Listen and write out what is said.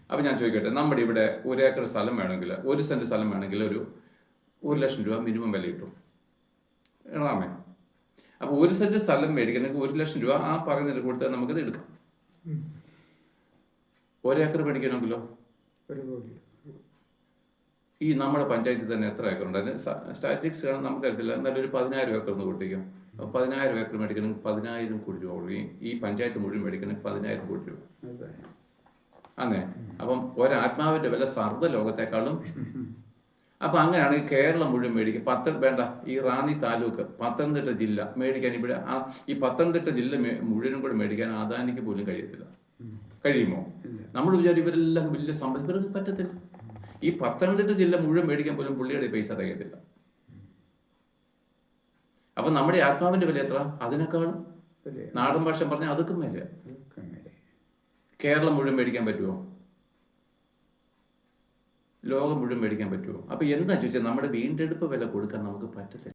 അപ്പം ഞാൻ ചോദിക്കട്ടെ, നമ്മുടെ ഇവിടെ 1 ഏക്കർ സ്ഥലം വേണമെങ്കിൽ, 1 സെന്റ് സ്ഥലം വേണമെങ്കിൽ ഒരു 1 ലക്ഷം രൂപ മിനിമം വില കിട്ടും. റാമേ, അപ്പോൾ 1 സെന്റ് സ്ഥലം മേടിക്കണമെങ്കിൽ 1 ലക്ഷം രൂപ ആ പറയുന്നതിൽ കൊടുത്താൽ നമുക്കത് എടുക്കാം. 1 ഏക്കർ മേടിക്കണമെങ്കിലോ 1 കോടി. ഈ നമ്മുടെ പഞ്ചായത്തിൽ തന്നെ എത്ര ഏക്കറുണ്ട്? അതിന് സ്റ്റാറ്റിക്സ് കാണാൻ നമുക്കറിയത്തില്ല. എന്നാലും ഒരു 10,000 ഏക്കർ ഒന്ന് കൂട്ടിക്കും. 10,000 ഏക്കർ മേടിക്കണമെങ്കിൽ 10,000 കോടി രൂപ കൊടുക്കും. ഈ പഞ്ചായത്ത് മുഴുവൻ മേടിക്കണമെങ്കിൽ 10,000 കോടി രൂപ. അന്നേ അപ്പം ഒരാത്മാവിന്റെ വില സർവ്വ ലോകത്തെക്കാളും. അപ്പം അങ്ങനെയാണെങ്കിൽ കേരളം മുഴുവൻ മേടിക്കും. വേണ്ട, ഈ റാന്നി താലൂക്ക്, പത്തനംതിട്ട ജില്ല മേടിക്കാൻ ഇവിടെ ഈ പത്തനംതിട്ട ജില്ല മുഴുവനും കൂടെ മേടിക്കാൻ അദാനിക്ക് പോലും കഴിയത്തില്ല. കഴിയുമോ? നമ്മൾ വിചാരിക്കും ഇവരെല്ലാം വലിയ സമ്പത്ത്, ഇവർക്ക് പറ്റത്തില്ല. ഈ പത്തനംതിട്ട ജില്ല മുഴുവൻ മേടിക്കാൻ പോലും പുള്ളിയുടെ പൈസ തികയത്തില്ല. അപ്പം നമ്മുടെ ആത്മാവിന്റെ വില എത്ര? അതിനേക്കാളും നാടൻ ഭാഷ പറഞ്ഞാൽ അതൊക്കെ മേലെ. കേരളം മുഴുവൻ മേടിക്കാൻ പറ്റുമോ? ലോകം മുഴുവൻ മേടിക്കാൻ പറ്റുമോ? അപ്പൊ എന്താ ചോദിച്ചാൽ നമ്മുടെ വീണ്ടെടുപ്പ് വില കൊടുക്കാൻ നമുക്ക് പറ്റത്തില്ല.